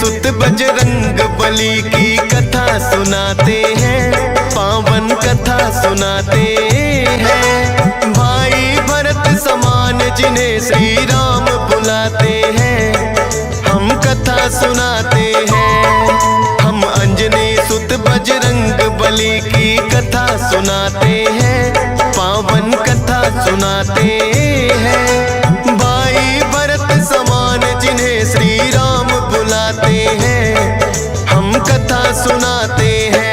सुत बजरंग बली की कथा सुनाते हैं, पावन कथा सुनाते हैं। भाई भरत समान जिन्हें श्री राम बुलाते हैं, हम कथा सुनाते हैं। हम अंजनी सुत बजरंग बली की कथा सुनाते हैं, पावन कथा सुनाते हैं। भाई भरत समान जिन्हें श्री राम बुलाते हैं, हम कथा सुनाते हैं।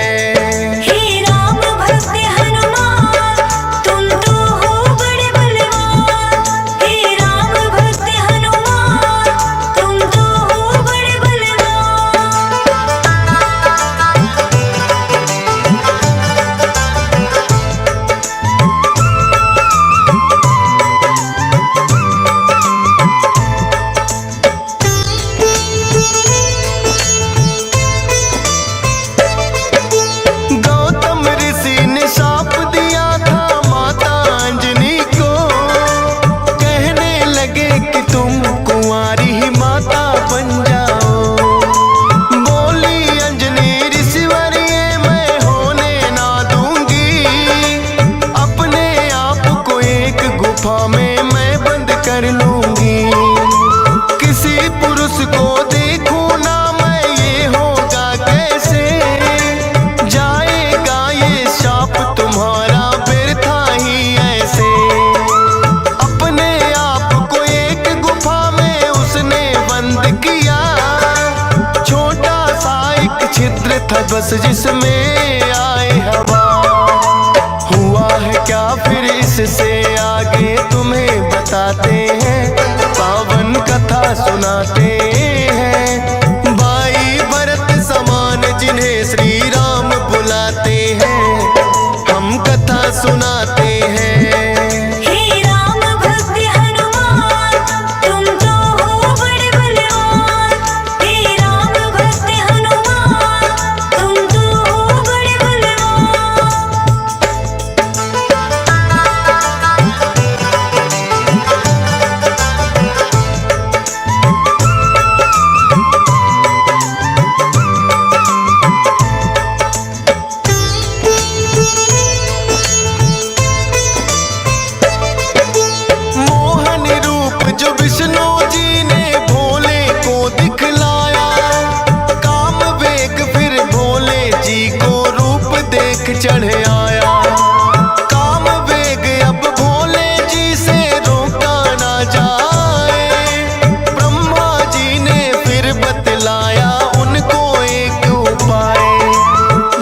में मैं बंद कर लूंगी, किसी पुरुष को देखूं ना मैं, ये होगा कैसे? जाएगा ये शाप तुम्हारा व्यर्था ही ऐसे। अपने आप को एक गुफा में उसने बंद किया, छोटा सा एक छिद्र था बस जिसमें आए हवा। हुआ है क्या फिर इससे आगे तुम्हें बताते हैं, पावन कथा सुनाते हैं। भाई भरत समान जिन्हें श्री राम बुलाते हैं, हम कथा सुनाते हैं। चढ़ आया काम वेग, अब भोले जी से रोका ना जाए। ब्रह्मा जी ने फिर बतलाया उनको एक उपाय।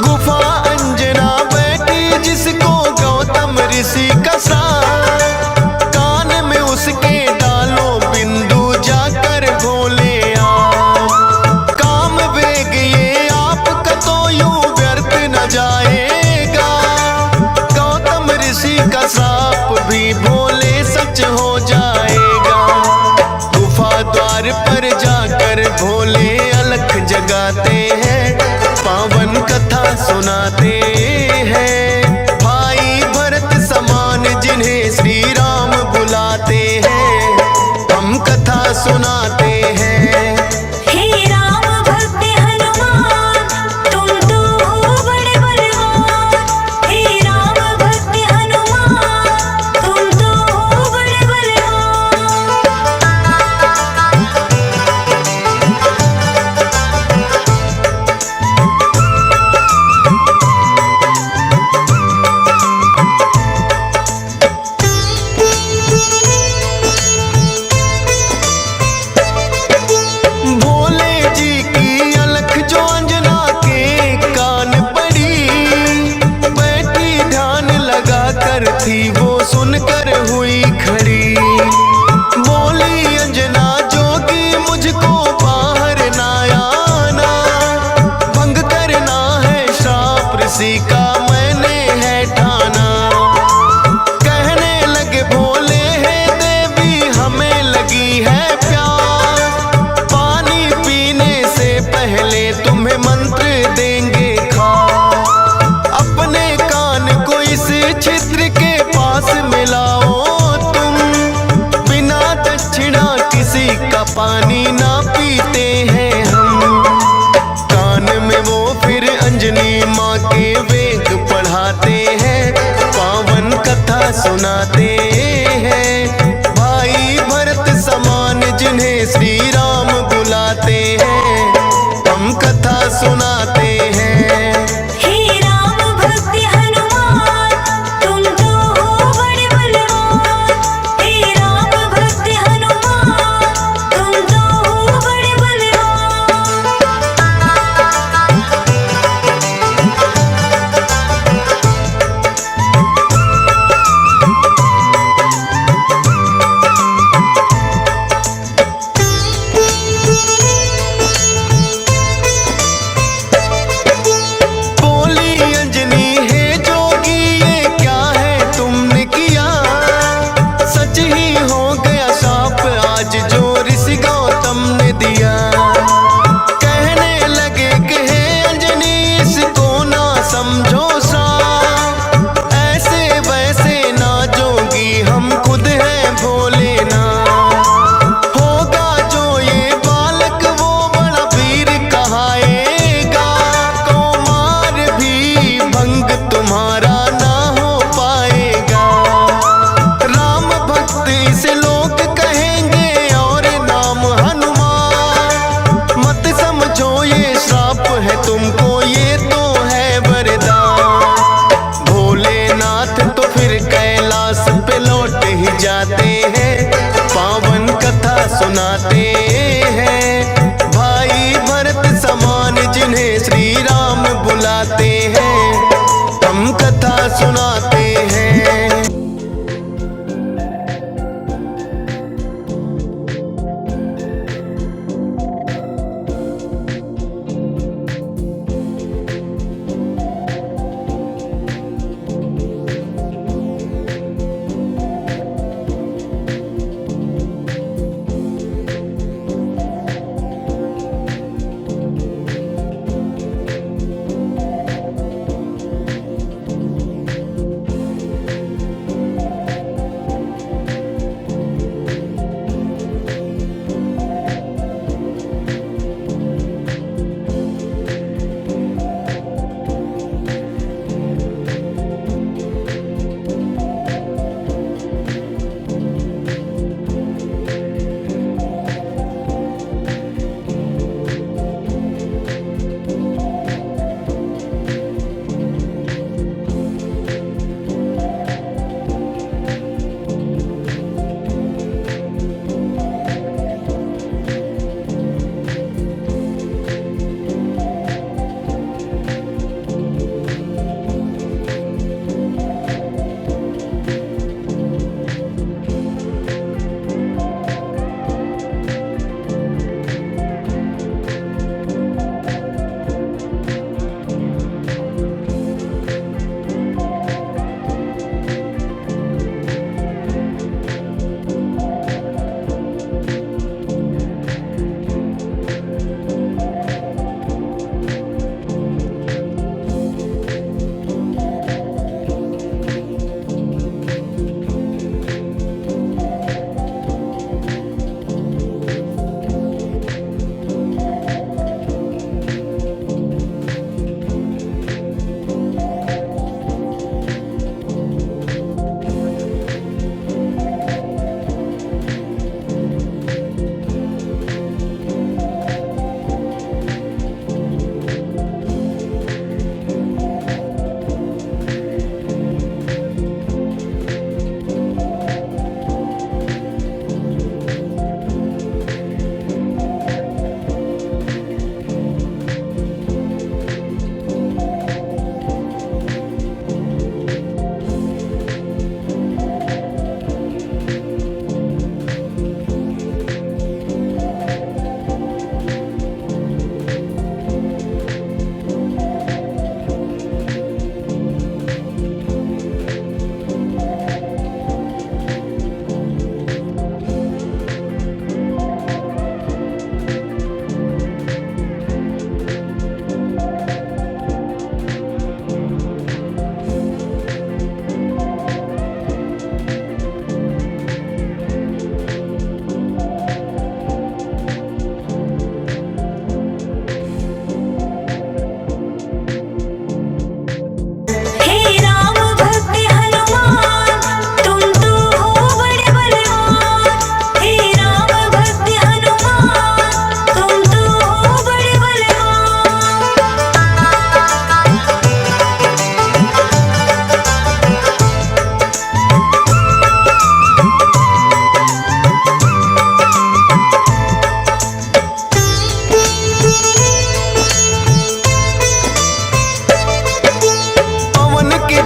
गुफा अंजना बैठी जिसको गौतम ऋषि का साथ, कान में उसके डालो बिंदु जाकर भोले आप। काम वेग ये आपका तो यूं व्यर्थ न जाए, का साप भी भोले सच हो जाएगा। गुफा द्वार पर जाकर भोले अलख जगाते हैं, पावन कथा सुनाते हैं। भाई भरत समान जिन्हें श्री राम बुलाते हैं, हम कथा सुनाते हैं। थी वो सुनकर हुई खड़ी, बोली अंजना जोगी मुझको बाहर ना आना, भंग करना है श्राप ऋषि का मैंने है ठाना। कहने लगे भोले है देवी हमें लगी है प्यास, पानी पीने से पहले तुम्हें मंत्र देंगे खास। अपने कान को इस छिद्र के पास मिलाओ, सिखाते हैं, पावन कथा सुनाते हैं। भाई भरत समान जिन्हें श्री राम बुलाते हैं, हम कथा सुनाते हैं। हे राम भक्त हनुमान, तुम तो हो बड़े बलवान। हे राम भक्त हनुमान, तुम तो हो बड़े बलवान। बोली अंजनी है जोगी, ये क्या है तुमने किया? सच ही हो गया शाप आज जो ऋषि गौतम ने दिया। कहने लगे कि हे अंजनी इसको ना समझो साप, ऐसे वैसे ना जोगी हम खुद हैं भोले ना। होगा जो ये बालक वो बड़ा वीर कहाएगा, कौमार भी भंग तुम्हारा ना हो पाएगा। राम भक्त इसे लोग कहेंगे और नाम हनुमान, मत समझो ये श्राप है तुमको, ये तो है वरदान। भोलेनाथ तो फिर कैलाश पे लौट ही जाते हैं, पावन कथा सुनाते हैं। भाई भरत समान जिन्हें श्री राम बुलाते हैं, हम कथा सुनाते हैं।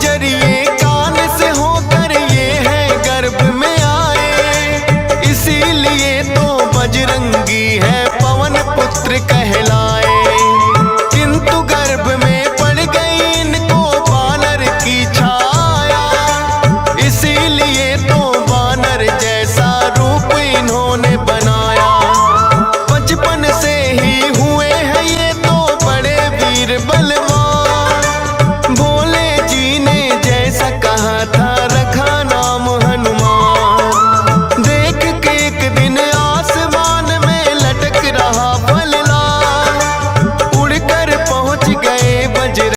जरिए कान से होकर ये है गर्भ में आए, इसीलिए तो बजरंगी है पवन पुत्र कहला।